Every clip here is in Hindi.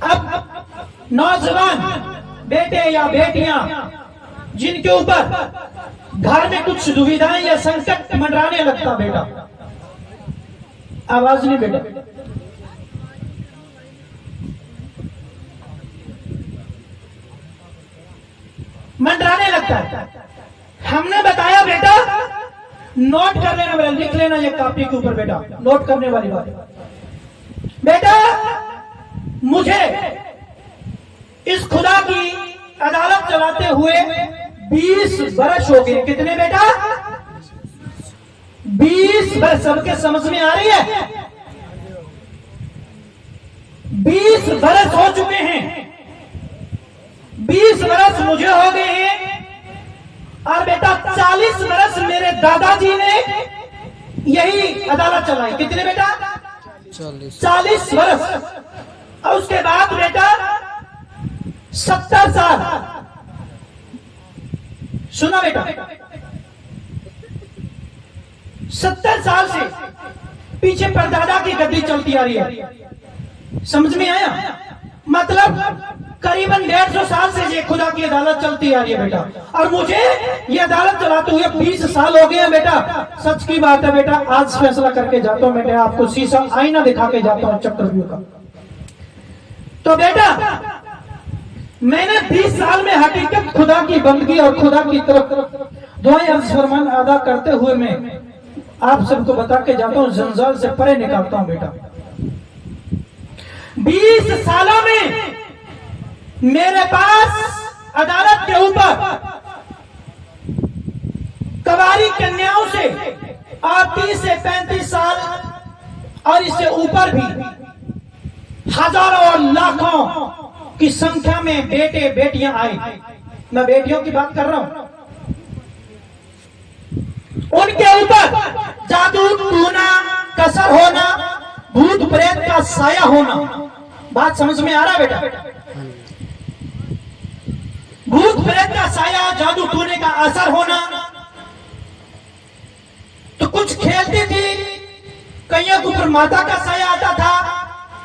अब नौजवान बेटे या बेटियां जिनके ऊपर घर में कुछ दुविधाएं या संकट मंडराने लगता, बेटा आवाज नहीं बेटा, मंडराने लगता है। हमने बताया बेटा नोट कर लेना, बेटा लिख लेना ये कॉपी के ऊपर, बेटा नोट करने वाली बात। बेटा मुझे इस खुदा की अदालत चलाते हुए 20 वर्ष हो गए। कितने बेटा? 20 वर्ष। सबके समझ में आ रही है? 20 वर्ष हो चुके हैं, 20 वर्ष मुझे हो गए हैं, और बेटा 40 वर्ष मेरे दादाजी ने यही अदालत चलाई। कितने बेटा? 40 वर्ष। और उसके बाद बेटा 70 साल। सुना बेटा, 70 साल से पीछे परदादा की गद्दी चलती आ रही है। समझ में आया? मतलब करीबन 150 साल से ये खुदा की अदालत चलती आ रही है बेटा, और मुझे ये अदालत चलाते हुए 20 साल हो गए हैं बेटा। सच की बात है बेटा, आज फैसला करके जाता हूं बेटा, आपको शीशा आईना दिखा के जाता हूं चक्रव्यूह का। तो बेटा मैंने 20 साल में हकीकत खुदा की बंदगी और खुदा की तरफ दुआएं अर्ज फरमान अदा करते हुए मैं आप सबको बता के जाता हूं, जंजाल से परे निकालता हूं बेटा। 20 सालों में मेरे पास अदालत के ऊपर कवारी कन्याओं से और 30 से 35 साल और इससे ऊपर भी हजारों और लाखों की संख्या में बेटे बेटियां आई। मैं बेटियों की बात कर रहा हूं। उनके ऊपर जादू टूना, कसर होना, भूत प्रेत का साया होना। बात समझ में आ रहा बेटा? भूत प्रेत का साया, जादू टूने का असर होना। तो कुछ खेलती थी, कईयों के ऊपर माता का साया आता था,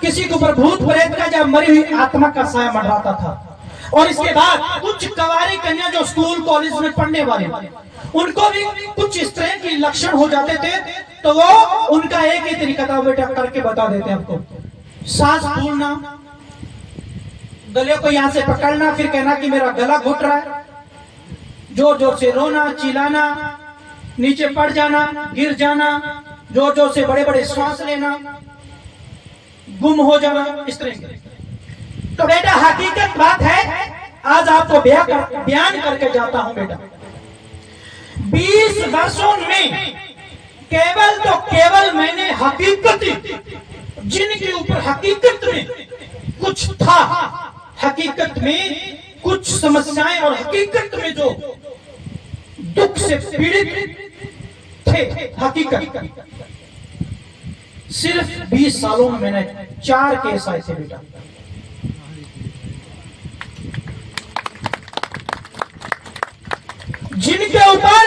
किसी के ऊपर भूत प्रेत का या मरी हुई आत्मा का साया मंडराता था। और इसके बाद कुछ कवारी कन्या जो स्कूल कॉलेज में पढ़ने वाले, उनको भी कुछ इस तरह के लक्षण हो जाते थे, तो वो उनका एक ही तरीका था बेटा, करके बता देते हैं आपको। सांस फूलना, गले को यहां से पकड़ना, फिर कहना कि मेरा गला घुट रहा है, जोर जोर से रोना, चिल्लाना, नीचे पड़ जाना, गिर जाना, जोर जोर से बड़े बड़े श्वास लेना, गुम हो जाना, इस तरह के। तो बेटा हकीकत बात है, आज आपको बयान करके जाता हूं बेटा। 20 वर्षों में केवल तो केवल मैंने हकीकत, जिनके ऊपर हकीकत में कुछ था, हकीकत में कुछ समस्याएं और हकीकत में जो दुख से पीड़ित थे, हकीकत सिर्फ 20 सालों में मैंने 4 केस आए थे बेटा। जिनके ऊपर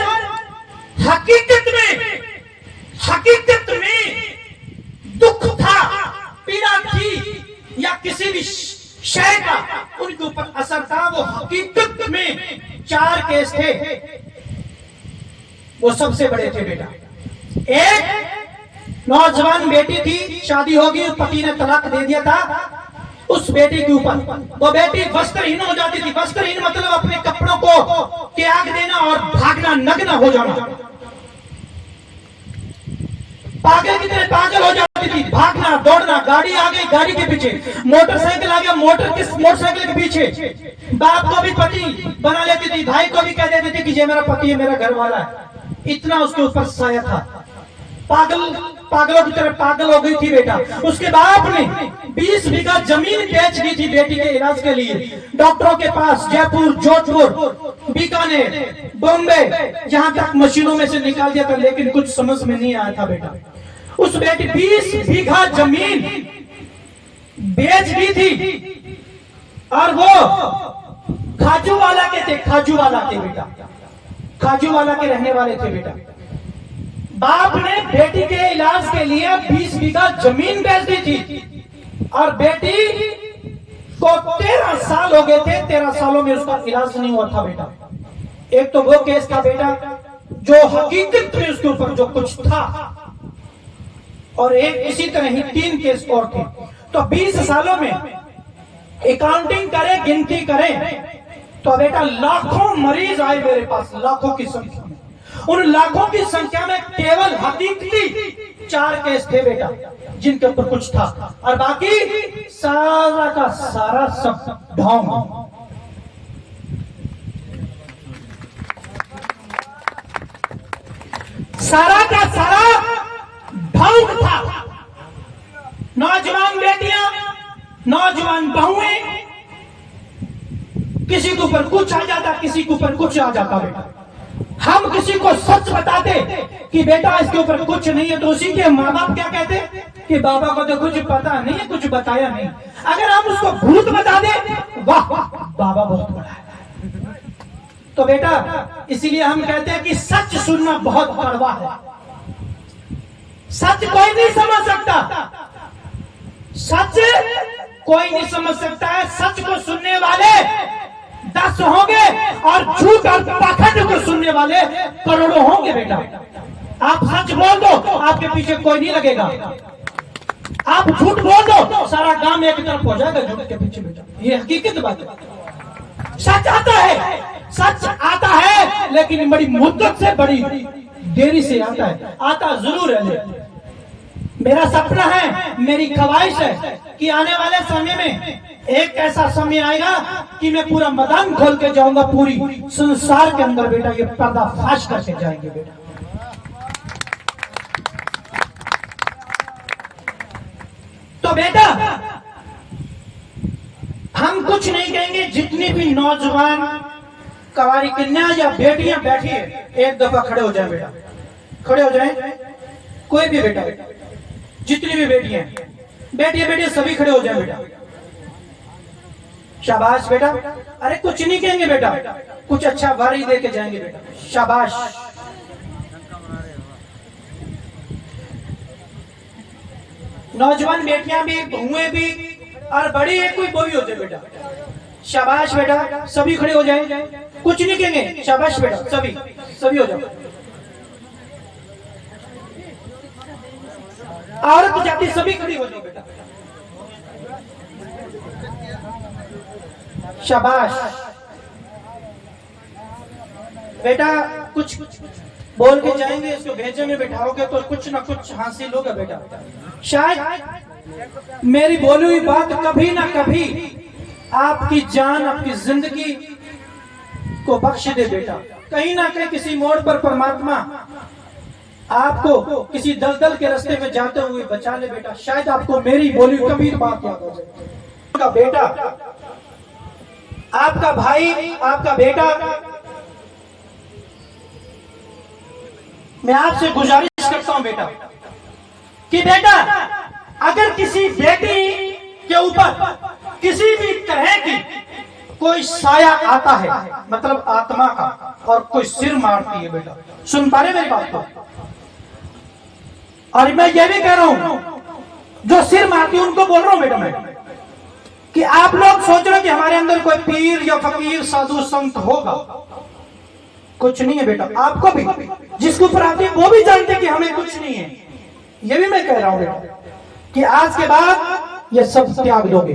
हकीकत में दुख था, पीड़ा थी, या किसी भी शय का उनके ऊपर असर था, वो हकीकत में 4 केस थे। वो सबसे बड़े थे बेटा। एक नौजवान बेटी थी, शादी होगी, पति ने तलाक दे दिया था। उस बेटी के ऊपर वो बेटी वस्त्रहीन हो जाती थी। वस्त्रहीन मतलब अपने कपड़ों को त्याग देना और भागना, नग्न हो जाना। पागल की तरह पागल हो जाती थी, भागना, दौड़ना। गाड़ी आ गई, गाड़ी के पीछे, मोटरसाइकिल आ गया, मोटरसाइकिल के पीछे। बाप को भी पति बना लेती थी, भाई को भी कह देती थी कि ये मेरा पति है, मेरा घर वाला है। इतना उसके ऊपर साया था। पागलों की तरह पागल हो गई थी बेटा। उसके बाप ने 20 बीघा जमीन बेच दी थी बेटी के इलाज के लिए। डॉक्टरों के पास जयपुर, जोधपुर, बीकानेर, बॉम्बे, जहां तक मशीनों में से निकाल दिया था, लेकिन कुछ समझ में नहीं आया था बेटा। उस बेटी 20 बीघा जमीन बेच दी थी, और वो खाजूवाला के थे, खाजूवाला के बेटा, खाजूवाला के रहने वाले थे बेटा। बाप ने बेटी के इलाज के लिए 20 बीघा जमीन बेच दी थी, और बेटी को 13 साल हो गए थे, 13 सालों में उसका इलाज नहीं हुआ था बेटा। एक तो वो केस था बेटा जो हकीकत में उसके ऊपर जो कुछ था, और एक इसी तरह ही 3 केस और थे। तो 20 सालों में अकाउंटिंग करें, गिनती करें तो बेटा लाखों मरीज आए मेरे पास, लाखों की संख्या में। उन लाखों की संख्या में केवल हकीकती 4 केस थे बेटा जिनके ऊपर कुछ था, और बाकी सारा का सारा सब ढोंग। सारा का सारा ढोंग था। नौजवान बेटियां, नौजवान बहुएं, किसी के ऊपर कुछ आ जाता, किसी के ऊपर कुछ आ जाता बेटा। हम किसी को सच बताते कि बेटा इसके ऊपर कुछ नहीं है, तो उसी के माँ बाप क्या कहते कि बाबा को तो कुछ पता नहीं है, कुछ बताया नहीं। अगर हम उसको भूत बता दे, वाह बाबा बहुत बड़ा है। तो बेटा इसीलिए हम कहते हैं कि सच सुनना बहुत कड़वा है। सच कोई नहीं समझ सकता, सच कोई नहीं समझ सकता है। सच को सुनने वाले 10 होंगे और झूठ और पाखंड को सुनने वाले करोड़ों होंगे बेटा। आप सच बोल दो, आपके पीछे कोई नहीं लगेगा। आप झूठ बोल दो, सारा गांव एक तरफ हो जाएगा झूठ के पीछे बेटा। ये हकीकत बात है। सच आता है, सच आता है, लेकिन बड़ी मुद्दत से, बड़ी देरी से आता है। आता जरूर है। मेरा सपना है, मेरी ख्वाहिश है कि आने वाले समय में एक ऐसा समय आएगा कि मैं पूरा मैदान खोल के जाऊंगा, पूरी संसार के अंदर बेटा ये पर्दाफाश करके जाएंगे बेटा। तो बेटा हम कुछ नहीं कहेंगे। जितनी भी नौजवान कवारी कन्या या बेटियां बैठी है, एक दफा खड़े हो जाए बेटा, खड़े हो जाए। कोई भी बेटा, जितनी भी बेटियां बेटियां सभी खड़े हो जाए बेटा। शाबाश बेटा। अरे कुछ नहीं कहेंगे बेटा, कुछ अच्छा वारी दे के जाएंगे बेटा। शाबाश। नौजवान बेटियां भी, बहुएं भी, और बड़ी है कोई बोई हो जाए बेटा। शाबाश बेटा। सभी खड़े हो जाए, कुछ नहीं कहेंगे। शाबाश बेटा, सभी हो जाओ। औरत जाति सभी खड़ी हो जाओ बेटा। शाबाश बेटा। कुछ बोल के जाएंगे, इसको भेजे में बैठाओगे तो कुछ ना कुछ हासिल होगा बेटा। शायद मेरी बोली हुई बात कभी ना कभी आपकी जान, आपकी जिंदगी को बख्श दे बेटा। कहीं ना कहीं किसी मोड़ पर परमात्मा आपको किसी दलदल के रास्ते में जाते हुए बचा ले बेटा। शायद आपको मेरी बोली कभी बात याद हो जाए। आपका बेटा, आपका भाई, आपका बेटा, मैं आपसे गुजारिश करता हूं बेटा कि बेटा अगर किसी बेटी के ऊपर किसी भी तरह की कोई साया आता है, मतलब आत्मा का, और कोई सिर मारती है बेटा, सुन पा रहे मेरी बात को? और मैं ये भी कह रहा हूं जो सिर मारती है उनको बोल रहा हूं बेटा मैं कि आप लोग सोच रहे हो कि हमारे अंदर कोई पीर या फकीर साधु संत होगा। कुछ नहीं है बेटा। आपको भी जिसके ऊपर आती है वो भी जानते कि हमें कुछ नहीं है। ये भी मैं कह रहा हूं बेटा कि आज के बाद ये सब त्याग दोगे।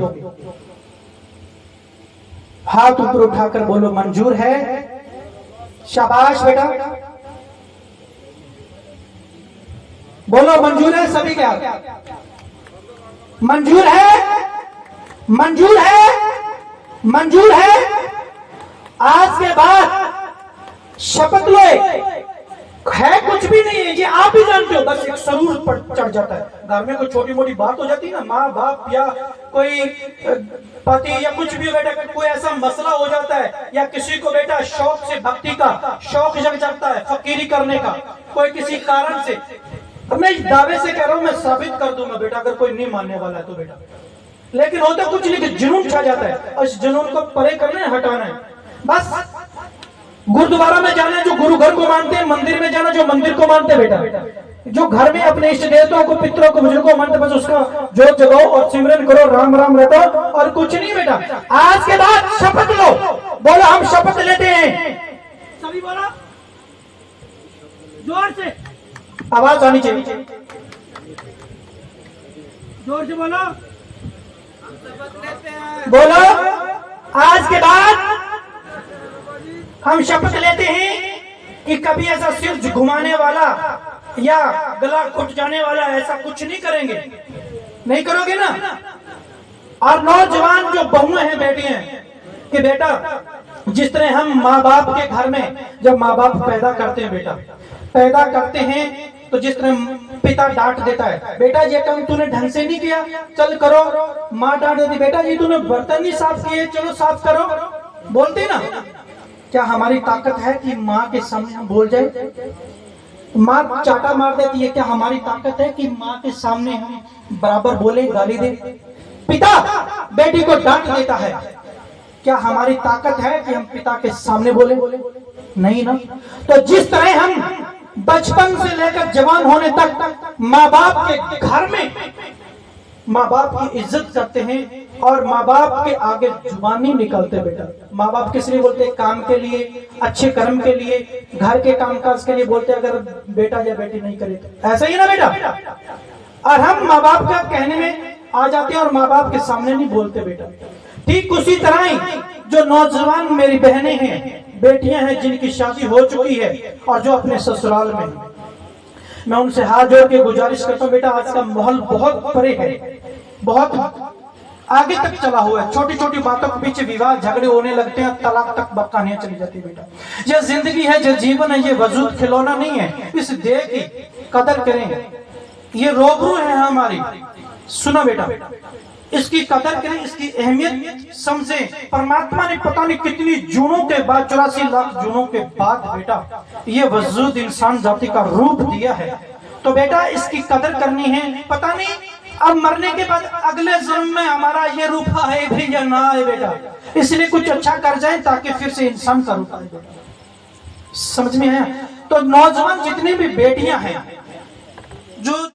हाथ ऊपर उठाकर बोलो मंजूर है। शाबाश बेटा, बोलो मंजूर है। सभी क्या मंजूर है? मंजूर है, मंजूर है। आज के बाद शपथ लो, है कुछ भी नहीं है, ये आप ही जानते हो। बस एक सरूर पर चढ़ जाता है। घर में कोई छोटी मोटी बात हो जाती है ना, माँ बाप या कोई पति या कुछ भी बेटा, कोई ऐसा मसला हो जाता है, या किसी को बेटा शौक से, भक्ति का शौक जग जाता है, फकीरी करने का, कोई किसी कारण से। मैं दावे से कह रहा हूं, मैं साबित कर दूंगा बेटा अगर कोई नहीं मानने वाला है तो बेटा। लेकिन होता कुछ नहीं कि जुनून छा जाता है, और इस जुनून को परे करना है, हटाना है। बस गुरुद्वारा में जाना है जो गुरु घर को मानते हैं, मंदिर में जाना जो मंदिर को मानते हैं बेटा। जो घर में अपने इष्ट देवताओं को, पितरों को, बुजुर्गों मंत्र बस उसका जोत जगाओ और सिमरन करो, राम राम रटो और कुछ नहीं बेटा। आज के बाद शपथ लो, बोलो हम शपथ लेते हैं। सभी बोलो जोर से, आवाज आनी चाहिए, जोर से बोलो। बोलो आज के बाद हम शपथ लेते हैं कि कभी ऐसा सिर घुमाने वाला या गला घुट जाने वाला ऐसा कुछ नहीं करेंगे। नहीं करोगे ना? और नौजवान जो बहुएं हैं, बेटी हैं, कि बेटा जिस तरह हम माँ बाप के घर में जब माँ बाप पैदा करते हैं, बेटा पैदा करते हैं तो जिस तरह पिता डांट देता है, बेटा ये काम तूने ढंग से नहीं किया, चल करो। माँ डांट देती, बेटा ये तूने बर्तन नहीं साफ किए, चलो साफ करो। बोलते ना? क्या हमारी ताकत है कि माँ के सामने हम बोल जाए? माँ चाटा मार देती है, क्या हमारी ताकत है कि माँ के सामने हम बराबर बोले, गाली दे? पिता बेटी को डांट देता है, क्या हमारी ताकत है कि हम पिता के सामने बोले? नहीं ना। तो जिस तरह हम बचपन से लेकर जवान होने तक माँ बाप के घर में माँ बाप की इज्जत करते हैं और माँ बाप के आगे जुबान नहीं निकलते। बेटा माँ बाप किस लिए बोलते हैं? काम के लिए, अच्छे कर्म के लिए, घर के कामकाज के लिए बोलते हैं, अगर बेटा या बेटी नहीं करे तो। ऐसा ही ना बेटा? और हम माँ बाप का कहने में आ जाते हैं और माँ बाप के सामने नहीं बोलते बेटा। ठीक उसी तरह ही जो नौजवान मेरी बहनें हैं, बेटियां हैं जिनकी शादी हो चुकी है और जो अपने ससुराल में, मैं उनसे हाथ जोड़ के गुजारिश करता हूँ, बेटा आज का माहौल बहुत परे है, बहुत आगे तक चला हुआ है। छोटी छोटी बातों के पीछे विवाह झगड़े होने लगते हैं, तलाक तक बकानियां चली जाती है। बेटा ये जिंदगी है, ये जीवन है, ये वजूद खिलौना नहीं है। इस देह की कदर करें, ये रोबरू है हमारी। सुनो बेटा, इसकी कदर करें, इसकी अहमियत समझें। परमात्मा ने पता नहीं कितनी जूनों के बाद, 84 लाख जूनों के बाद बेटा ये वजूद इंसान जाति का रूप दिया है। तो बेटा इसकी कदर करनी है। पता नहीं अब मरने के बाद अगले जन्म में हमारा ये रूप आए भी या ना आए बेटा, इसलिए कुछ अच्छा कर जाए ताकि फिर से इंसान का रूप आए बेटा। समझ में है? तो नौजवान जितनी भी बेटियां हैं जो